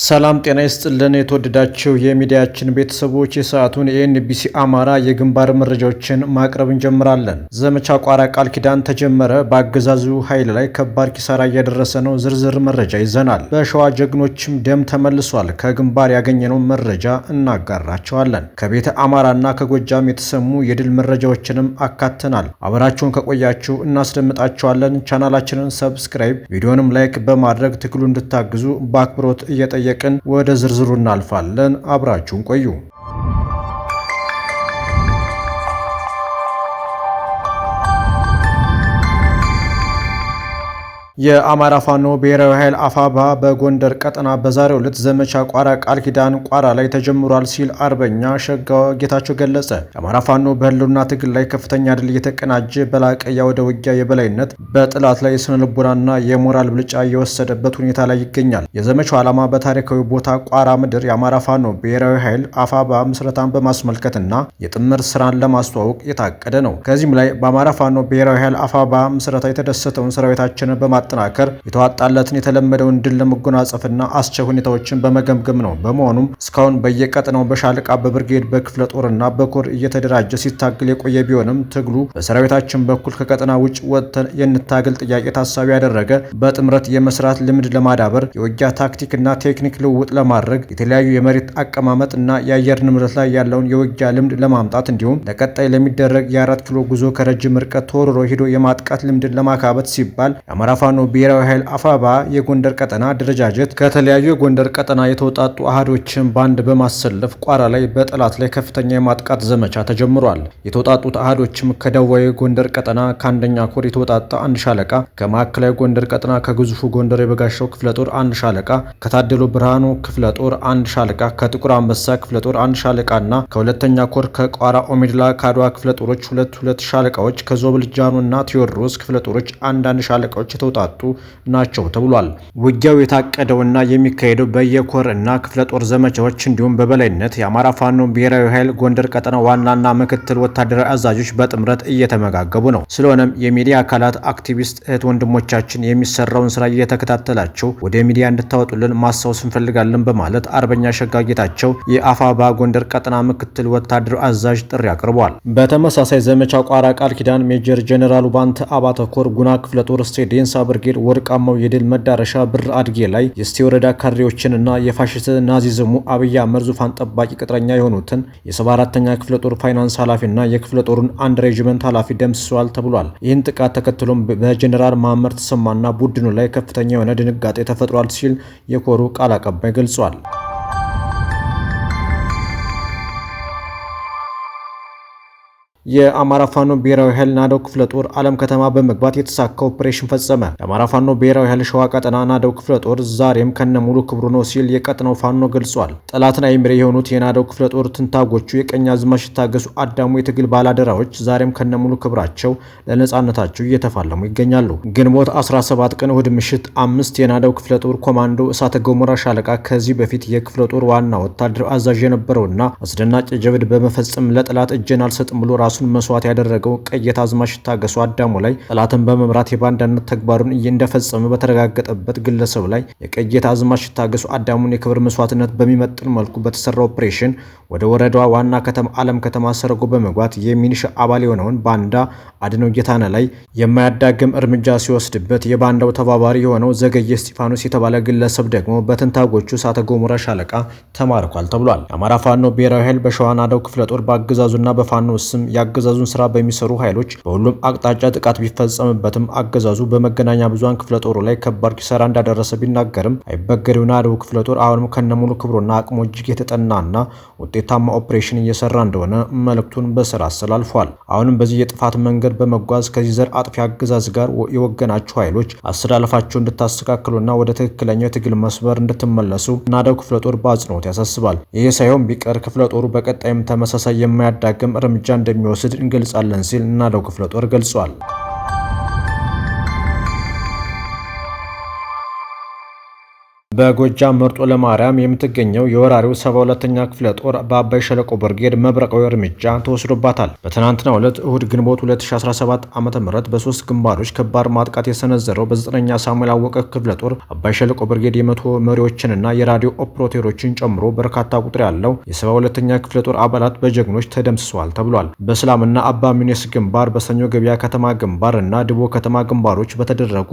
ሰላም ጤና ይስጥልን የተወደዳችሁ የሚዲያችን ቤተሰቦች የሰዓቱን የኤንቢሲ አማራ የግንባር መረጃዎችን ማቅረብ እንጀምራለን። ዘመቻ ቋራ ቃል ኪዳን ተጀመረ። በአገዛዙ ኃይል ላይ ከባድ ኪሳራ እያደረሰ ነው። ዝርዝር መረጃ ይዘናል። በሸዋ ጀግኖችም ደም ተመልሷል። ከግንባር ያገኘነው መረጃ እናጋራቸዋለን። ከቤተ አማራና ከጎጃም የተሰሙ የድል መረጃዎችንም አካተናል። አብራችሁን ከቆያችሁ እናስደምጣቸዋለን። ቻናላችንን ሰብስክራይብ፣ ቪዲዮንም ላይክ በማድረግ ትግሉ እንድታግዙ በአክብሮት እየጠየቅን ወደ ዝርዝሩ እናልፋለን። አብራችሁን ቆዩ። የአማራ ፋኖ ብሔራዊ ኃይል አፋባ በጎንደር ቀጠና በዛሬው ዕለት ዘመቻ ቋራ ቃል ኪዳን ቋራ ላይ ተጀምሯል ሲል አርበኛ ሸጋው ጌታቸው ገለጸ። የአማራ ፋኖ በህልውና ትግል ላይ ከፍተኛ ድል እየተቀናጀ በላቀ የአውደ ውጊያ የበላይነት በጥላት ላይ የስነ ልቦናና የሞራል ብልጫ እየወሰደበት ሁኔታ ላይ ይገኛል። የዘመቻው ዓላማ በታሪካዊ ቦታ ቋራ ምድር የአማራ ፋኖ ብሔራዊ ኃይል አፋባ ምስረታን በማስመልከትና የጥምር ስራን ለማስተዋወቅ የታቀደ ነው። ከዚህም ላይ በአማራ ፋኖ ብሔራዊ ኃይል አፋባ ምስረታ የተደሰተውን ሰራዊታችንን ማጠናከር የተዋጣለትን የተለመደውን ድል ለመጎናጸፍና አስቻይ ሁኔታዎችን በመገምገም ነው። በመሆኑም እስካሁን በየቀጠናው በሻለቃ በብርጌድ በክፍለ ጦርና በኮር እየተደራጀ ሲታገል የቆየ ቢሆንም ትግሉ በሰራዊታችን በኩል ከቀጠና ውጭ ወጥተን የንታገል ጥያቄ ታሳቢ ያደረገ በጥምረት የመስራት ልምድ ለማዳበር የውጊያ ታክቲክና ቴክኒክ ልውውጥ ለማድረግ የተለያዩ የመሬት አቀማመጥ እና የአየር ንብረት ላይ ያለውን የውጊያ ልምድ ለማምጣት እንዲሁም ለቀጣይ ለሚደረግ የ4 ኪሎ ጉዞ ከረጅም ርቀት ተወርሮ ሂዶ የማጥቃት ልምድን ለማካበት ሲባል የአማራ ፋኖ ብሔራዊ ኃይል አፋባ የጎንደር ቀጠና አደረጃጀት ከተለያዩ የጎንደር ቀጠና የተውጣጡ አሃዶችን ባንድ በማሰለፍ ቋራ ላይ በጠላት ላይ ከፍተኛ የማጥቃት ዘመቻ ተጀምሯል። የተውጣጡት አሃዶችም ከደቡባዊ ጎንደር ቀጠና ከአንደኛ ኮር የተውጣጣ አንድ ሻለቃ፣ ከማዕከላዊ ጎንደር ቀጠና ከግዙፉ ጎንደር የበጋሻው ክፍለ ጦር አንድ ሻለቃ፣ ከታደሎ ብርሃኑ ክፍለ ጦር አንድ ሻለቃ፣ ከጥቁር አንበሳ ክፍለ ጦር አንድ ሻለቃና ከሁለተኛ ኮር ከቋራ ኦሜድላ ከአድዋ ክፍለ ጦሮች ሁለት ሻለቃዎች ከዞብል ጃኑ እና ቴዎድሮስ ክፍለ ጦሮች አንዳንድ ሻለቃዎች የተውጣጡ ናቸው ተብሏል። ውጊያው የታቀደውና የሚካሄደው በየኮር እና ክፍለ ጦር ዘመቻዎች እንዲሁም በበላይነት የአማራ ፋኖ ብሔራዊ ኃይል ጎንደር ቀጠና ዋናና ምክትል ወታደራዊ አዛዦች በጥምረት እየተመጋገቡ ነው። ስለሆነም የሚዲያ አካላት፣ አክቲቪስት እህት ወንድሞቻችን የሚሰራውን ስራ እየተከታተላቸው ወደ ሚዲያ እንድታወጡልን ማስታወስ እንፈልጋለን በማለት አርበኛ ሸጋ ጌታቸው የአፋባ ጎንደር ቀጠና ምክትል ወታደራዊ አዛዥ ጥሪ አቅርቧል። በተመሳሳይ ዘመቻ ቋራ ቃል ኪዳን ሜጀር ጀነራል ባንተ አባተ ኮር ጉና ክፍለ ጦር ስቴዴንሳ ብርጌድ ወርቃማው የድል መዳረሻ ብር አድጌ ላይ የስቴ ወረዳ ካድሬዎችንና የፋሽስት ናዚዝሙ አብይ አህመድ ዙፋን ጠባቂ ቅጥረኛ የሆኑትን የ74ኛ ክፍለ ጦር ፋይናንስ ኃላፊና የክፍለ ጦሩን አንድ ሬጅመንት ኃላፊ ደምስሰዋል ተብሏል። ይህን ጥቃት ተከትሎም በጀነራል መሐመድ ተሰማና ቡድኑ ላይ ከፍተኛ የሆነ ድንጋጤ ተፈጥሯል ሲል የኮሩ ቃል አቀባይ ገልጿል። የአማራ ፋኖ ብሔራዊ ኃይል ናደው ክፍለ ጦር ዓለም ከተማ በመግባት የተሳካ ኦፕሬሽን ፈጸመ። የአማራ ፋኖ ብሔራዊ ኃይል ሸዋ ቀጠና ናደው ክፍለ ጦር ዛሬም ከነሙሉ ክብሩ ነው ሲል የቀጠናው ፋኖ ገልጿል። ጠላትን አይምሬ የሆኑት የናደው ክፍለ ጦር ትንታጎቹ የቀኛዝማች ታገሱ አዳሙ የትግል ባላደራዎች ዛሬም ከነሙሉ ክብራቸው ለነጻነታቸው እየተፋለሙ ይገኛሉ። ግንቦት 17 ቀን እሁድ ምሽት 5 የናደው ክፍለ ጦር ኮማንዶ እሳተ ገሞራ ሻለቃ ከዚህ በፊት የክፍለ ጦር ዋና ወታደራዊ አዛዥ የነበረውና አስደናቂ ጀብድ በመፈጸም ለጠላት እጄን አልሰጥም ብሎ ራሱን መስዋዕት ያደረገው ቀየታዝማች ታገሱ አዳሙ ላይ ጠላትን በመምራት የባንዳነት ተግባሩን እንደፈጸመ በተረጋገጠበት ግለሰብ ላይ የቀየታዝማች ታገሱ አዳሙን የክብር መስዋዕትነት በሚመጥን መልኩ በተሰራ ኦፕሬሽን ወደ ወረዳዋ ዋና ከተማ ዓለም ከተማ ሰርጎ በመግባት የሚኒሻ አባል የሆነውን ባንዳ አድነው ጌታነ ላይ የማያዳግም እርምጃ ሲወስድበት የባንዳው ተባባሪ የሆነው ዘገየ እስጢፋኖስ የተባለ ግለሰብ ደግሞ በትንታጎቹ እሳተ ገሞራ ሻለቃ ተማርኳል ተብሏል። የአማራ ፋኖ ብሔራዊ ኃይል በሸዋ ናደው ክፍለ ጦር በአገዛዙና በፋኖ ስም የአገዛዙን ስራ በሚሰሩ ኃይሎች በሁሉም አቅጣጫ ጥቃት ቢፈጸምበትም አገዛዙ በመገናኛ ብዙሃን ክፍለ ጦሩ ላይ ከባድ ኪሳራ እንዳደረሰ ቢናገርም አይበገሬው ናደው ክፍለ ጦር አሁንም ከነሙሉ ክብሩና አቅሙ እጅግ የተጠናና ውጤታማ ኦፕሬሽን እየሰራ እንደሆነ መልእክቱን በስራ አስተላልፏል። አሁንም በዚህ የጥፋት መንገድ በመጓዝ ከዚህ ዘር አጥፊ አገዛዝ ጋር የወገናችሁ ኃይሎች አስተላልፋቸው እንድታስተካክሉና ወደ ትክክለኛው የትግል መስመር እንድትመለሱ ናደው ክፍለ ጦር በአጽንኦት ያሳስባል። ይህ ሳይሆን ቢቀር ክፍለ ጦሩ በቀጣይም ተመሳሳይ የማያዳግም እርምጃ እንደሚወስድ እንገልጻለን ሲል ናደው ክፍለ ጦር ገልጿል። በጎጃም መርጦ ለማርያም የምትገኘው የወራሪው 72ኛ ክፍለ ጦር በአባይ ሸለቆ ብርጌድ መብረቃዊ እርምጃ ተወስዶባታል። በትናንትናው ዕለት እሁድ ግንቦት 2017 ዓ.ም በ3 ግንባሮች ከባድ ማጥቃት የሰነዘረው በ9ኛ ሳሙኤል አወቀ ክፍለ ጦር አባይ ሸለቆ ብርጌድ የ100 መሪዎችንና የራዲዮ ኦፕሬተሮችን ጨምሮ በርካታ ቁጥር ያለው የ72ኛ ክፍለ ጦር አባላት በጀግኖች ተደምስሰዋል ተብሏል። በሰላምና አባ ሚኒስ ግንባር፣ በሰኞ ገበያ ከተማ ግንባር እና ድቦ ከተማ ግንባሮች በተደረጉ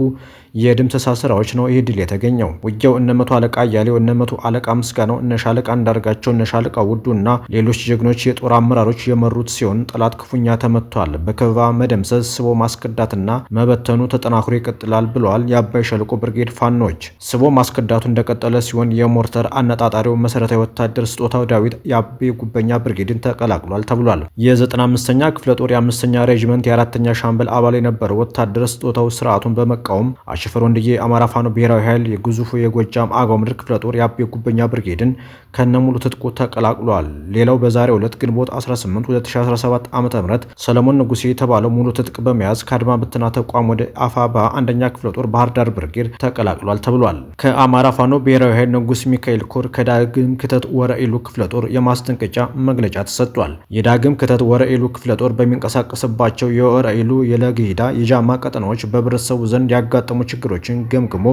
የድምሰሳ ስራዎች ነው ይህ ድል የተገኘው። ውጊያው እነ 100 አለቃ አያሌው፣ እነ 100 አለቃ ምስጋናው፣ እነ ሻለቃ እንዳርጋቸው፣ እነ ሻለቃ ውዱ እና ሌሎች ጀግኖች የጦር አመራሮች የመሩት ሲሆን ጠላት ክፉኛ ተመቷል። በከበባ መደምሰስ፣ ስቦ ማስከዳትና መበተኑ ተጠናክሮ ይቀጥላል ብለዋል የአባይ ሸለቆ ብርጌድ ፋኖች። ስቦ ማስከዳቱ እንደቀጠለ ሲሆን የሞርተር አነጣጣሪው መሰረታዊ ወታደር ስጦታው ዳዊት የአቤ ጉበኛ ብርጌድን ተቀላቅሏል ተብሏል። የ95ኛ ክፍለ ጦር የ5ኛ ሬጂመንት የ4ኛ ሻምበል አባል የነበረው ወታደር ስጦታው ስርዓቱን በመቃወም አሸፈር ወንድዬ አማራ ፋኖ ብሔራዊ ኃይል የግዙፉ የጎጃም አገው ምድር ክፍለ ጦር የአቤ ጉበኛ ብርጌድን ከነሙሉ ትጥቁ ተቀላቅሏል። ሌላው በዛሬው ዕለት ግንቦት 18 2017 ዓ.ም ሰለሞን ንጉሴ የተባለው ሙሉ ትጥቅ በመያዝ ከአድማ ብትና ተቋም ወደ አፋባ አንደኛ ክፍለ ጦር ባህር ዳር ብርጌድ ተቀላቅሏል ተብሏል። ከአማራ ፋኖ ብሔራዊ ኃይል ንጉስ ሚካኤል ኮር ከዳግም ክተት ወረኢሉ ክፍለ ጦር የማስጠንቀቂያ መግለጫ ተሰጥቷል። የዳግም ክተት ወረኢሉ ክፍለ ጦር በሚንቀሳቀስባቸው የወረኢሉ፣ የለገሂዳ፣ የጃማ ቀጠናዎች በህብረተሰቡ ዘንድ ያጋጠሙ ችግሮችን ገምግሞ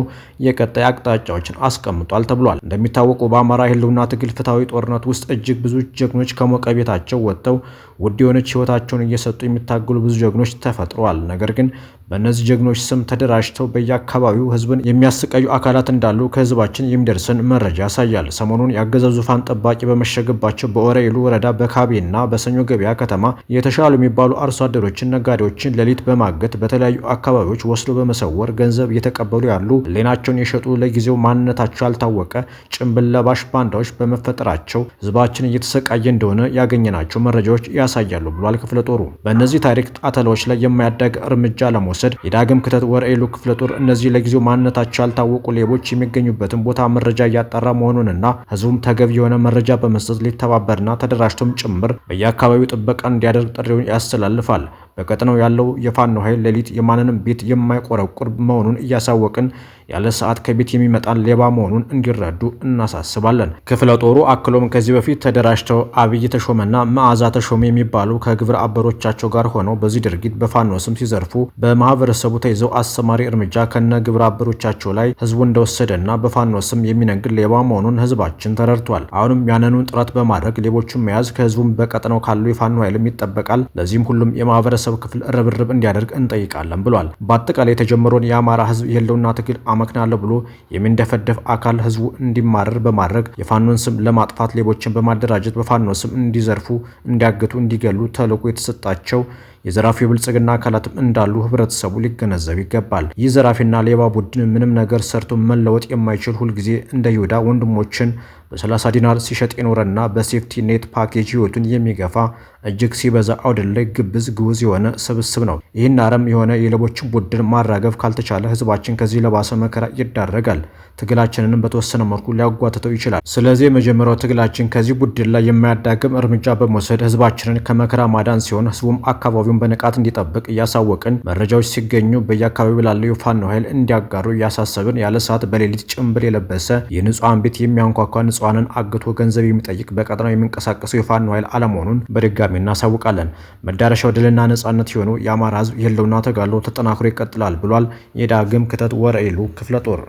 የቀጣይ አቅጣጫዎችን አስቀምጧል ተብሏል። እንደሚታወቀው በአማራ ህልውና ትግል ፍትሐዊ ጦርነት ውስጥ እጅግ ብዙ ጀግኖች ከሞቀ ቤታቸው ወጥተው ውድ የሆነች ህይወታቸውን እየሰጡ የሚታገሉ ብዙ ጀግኖች ተፈጥረዋል። ነገር ግን በእነዚህ ጀግኖች ስም ተደራጅተው በየአካባቢው ህዝብን የሚያሰቃዩ አካላት እንዳሉ ከህዝባችን የሚደርሰን መረጃ ያሳያል። ሰሞኑን የአገዛዙ ዙፋን ጠባቂ በመሸገባቸው በወረኢሉ ወረዳ በካቤና በሰኞ ገበያ ከተማ የተሻሉ የሚባሉ አርሶ አደሮችን፣ ነጋዴዎችን ሌሊት በማገት በተለያዩ አካባቢዎች ወስዶ በመሰወር ገንዘብ እየተቀበሉ ያሉ ህሊናቸውን የሸጡ ለጊዜው ማንነታቸው ያልታወቀ ጭንብል ለባሽ ባንዳዎች በመፈጠራቸው ህዝባችን እየተሰቃየ እንደሆነ ያገኘናቸው መረጃዎች ያሳያሉ ብሏል ክፍለ ጦሩ። በእነዚህ ታሪክ ቃጠሎች ላይ የማያዳግ እርምጃ ለመውሰድ የዳግም ክተት ወረኢሉ ክፍለ ጦር እነዚህ ለጊዜው ማንነታቸው ያልታወቁ ሌቦች የሚገኙበትን ቦታ መረጃ እያጣራ መሆኑንና ህዝቡም ተገቢ የሆነ መረጃ በመስጠት ሊተባበርና ተደራጅቶም ጭምር በየአካባቢው ጥበቃ እንዲያደርግ ጥሪውን ያስተላልፋል። በቀጠናው ያለው የፋኖ ኃይል ሌሊት የማንንም ቤት የማይቆረቁር መሆኑን እያሳወቅን ያለ ሰዓት ከቤት የሚመጣን ሌባ መሆኑን እንዲረዱ እናሳስባለን። ክፍለ ጦሩ አክሎም ከዚህ በፊት ተደራጅተው አብይ ተሾመና መዓዛ ተሾመ የሚባሉ ከግብረ አበሮቻቸው ጋር ሆነው በዚህ ድርጊት በፋኖ ስም ሲዘርፉ በማህበረሰቡ ተይዘው አስተማሪ እርምጃ ከነ ግብረ አበሮቻቸው ላይ ህዝቡ እንደወሰደና በፋኖ ስም የሚነግድ ሌባ መሆኑን ህዝባችን ተረድቷል። አሁንም ያንኑን ጥረት በማድረግ ሌቦቹን መያዝ ከህዝቡም በቀጠናው ካሉ የፋኖ ኃይልም ይጠበቃል። ለዚህም ሁሉም የማህበረሰብ ክፍል ርብርብ እንዲያደርግ እንጠይቃለን ብሏል። በአጠቃላይ የተጀመረውን የአማራ ህዝብ የህልውና ትግል አመክናለሁ ብሎ የሚንደፈደፍ አካል ህዝቡ እንዲማረር በማድረግ የፋኖን ስም ለማጥፋት ሌቦችን በማደራጀት በፋኖ ስም እንዲዘርፉ፣ እንዲያገቱ፣ እንዲገሉ ተልዕኮ የተሰጣቸው የዘራፊው ብልጽግና አካላትም እንዳሉ ህብረተሰቡ ሊገነዘብ ይገባል። ይህ ዘራፊና ሌባ ቡድን ምንም ነገር ሰርቶ መለወጥ የማይችል ሁልጊዜ እንደ ይሁዳ ወንድሞችን በ30 ዲናር ሲሸጥ የኖረና በሴፍቲ ኔት ፓኬጅ ህይወቱን የሚገፋ እጅግ ሲበዛ አውደላይ ግብዝ ግውዝ የሆነ ስብስብ ነው። ይህን አረም የሆነ የሌቦችን ቡድን ማራገፍ ካልተቻለ ህዝባችን ከዚህ ለባሰ መከራ ይዳረጋል። ትግላችንንም በተወሰነ መልኩ ሊያጓትተው ይችላል። ስለዚህ የመጀመሪያው ትግላችን ከዚህ ቡድን ላይ የማያዳግም እርምጃ በመውሰድ ህዝባችንን ከመከራ ማዳን ሲሆን ህዝቡም አካባቢውን በንቃት እንዲጠብቅ እያሳወቅን መረጃዎች ሲገኙ በየአካባቢው ላለው የፋኖ ኃይል እንዲያጋሩ እያሳሰብን ያለ ሰዓት በሌሊት ጭንብል የለበሰ የንጹሃን ቤት የሚያንኳኳ ንጹሃንን አግቶ ገንዘብ የሚጠይቅ በቀጠናው የሚንቀሳቀሰው የፋኖ ኃይል አለመሆኑን በድጋሚ እናሳውቃለን። መዳረሻው ድልና ነጻነት የሆኑ የአማራ ህዝብ የህልውና ተጋድሎ ተጠናክሮ ይቀጥላል ብሏል የዳግም ክተት ወረኢሉ ክፍለ ጦር።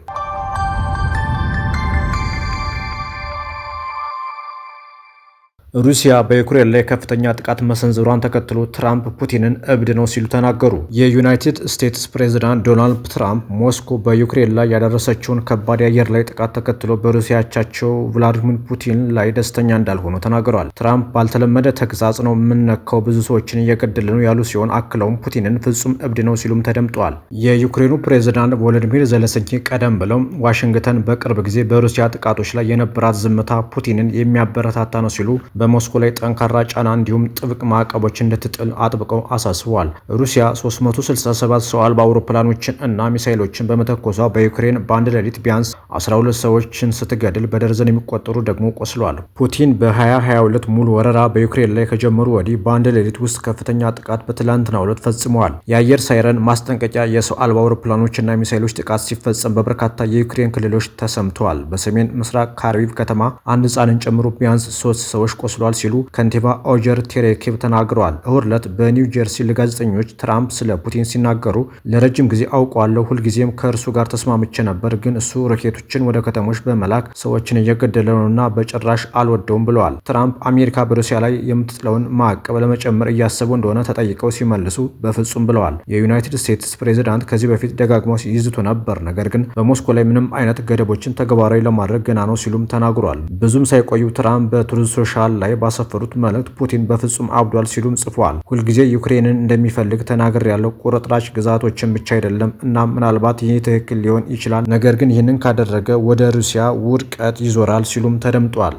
ሩሲያ በዩክሬን ላይ ከፍተኛ ጥቃት መሰንዘሯን ተከትሎ ትራምፕ ፑቲንን እብድ ነው ሲሉ ተናገሩ። የዩናይትድ ስቴትስ ፕሬዝዳንት ዶናልድ ትራምፕ ሞስኮ በዩክሬን ላይ ያደረሰችውን ከባድ የአየር ላይ ጥቃት ተከትሎ በሩሲያ አቻቸው ቭላዲሚር ፑቲን ላይ ደስተኛ እንዳልሆኑ ተናግረዋል። ትራምፕ ባልተለመደ ተግሳጽ ነው የምንነካው፣ ብዙ ሰዎችን እየገደለ ነው ያሉ ሲሆን አክለውም ፑቲንን ፍጹም እብድ ነው ሲሉም ተደምጠዋል። የዩክሬኑ ፕሬዝዳንት ቮሎዲሚር ዘለንስኪ ቀደም ብለው ዋሽንግተን በቅርብ ጊዜ በሩሲያ ጥቃቶች ላይ የነበራት ዝምታ ፑቲንን የሚያበረታታ ነው ሲሉ በሞስኮ ላይ ጠንካራ ጫና እንዲሁም ጥብቅ ማዕቀቦች እንድትጥል አጥብቀው አሳስበዋል። ሩሲያ 367 ሰው አልባ አውሮፕላኖችን እና ሚሳይሎችን በመተኮሷ በዩክሬን በአንድ ሌሊት ቢያንስ 12 ሰዎችን ስትገድል በደርዘን የሚቆጠሩ ደግሞ ቆስለዋል። ፑቲን በ2022 ሙሉ ወረራ በዩክሬን ላይ ከጀመሩ ወዲህ በአንድ ሌሊት ውስጥ ከፍተኛ ጥቃት በትላንትናው ዕለት ፈጽመዋል። የአየር ሳይረን ማስጠንቀቂያ የሰው አልባ አውሮፕላኖችና ሚሳይሎች ጥቃት ሲፈጸም በበርካታ የዩክሬን ክልሎች ተሰምተዋል። በሰሜን ምስራቅ ካርቪቭ ከተማ አንድ ሕፃንን ጨምሮ ቢያንስ 3 ሰዎች ቆስለዋል ሲሉ ከንቲባ ኦጀር ቴሬኬቭ ተናግረዋል። እሁድ ዕለት በኒው ጀርሲ ለጋዜጠኞች ትራምፕ ስለ ፑቲን ሲናገሩ ለረጅም ጊዜ አውቀዋለሁ፣ ሁልጊዜም ከእርሱ ጋር ተስማምቼ ነበር፣ ግን እሱ ሮኬቶችን ወደ ከተሞች በመላክ ሰዎችን እየገደለ ነውና በጭራሽ አልወደውም ብለዋል። ትራምፕ አሜሪካ በሩሲያ ላይ የምትጥለውን ማዕቀብ ለመጨመር እያሰቡ እንደሆነ ተጠይቀው ሲመልሱ በፍጹም ብለዋል። የዩናይትድ ስቴትስ ፕሬዝዳንት ከዚህ በፊት ደጋግመው ይዝቱ ነበር፣ ነገር ግን በሞስኮ ላይ ምንም አይነት ገደቦችን ተግባራዊ ለማድረግ ገና ነው ሲሉም ተናግሯል። ብዙም ሳይቆዩ ትራምፕ በትሩዝ ሶሻል ላይ ባሰፈሩት መልእክት ፑቲን በፍጹም አብዷል ሲሉም ጽፏል። ሁልጊዜ ዩክሬንን እንደሚፈልግ ተናገር ያለው ቁርጥራጭ ግዛቶችን ብቻ አይደለም እና ምናልባት ይህ ትክክል ሊሆን ይችላል፣ ነገር ግን ይህንን ካደረገ ወደ ሩሲያ ውድቀት ይዞራል ሲሉም ተደምጧል።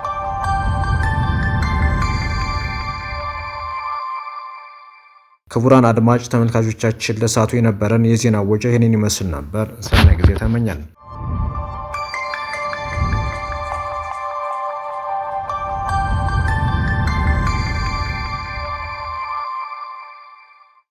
ክቡራን አድማጭ ተመልካቾቻችን ለሰዓቱ የነበረን የዜና ወጃ ይህንን ይመስል ነበር። ሰናይ ጊዜ ተመኛለን።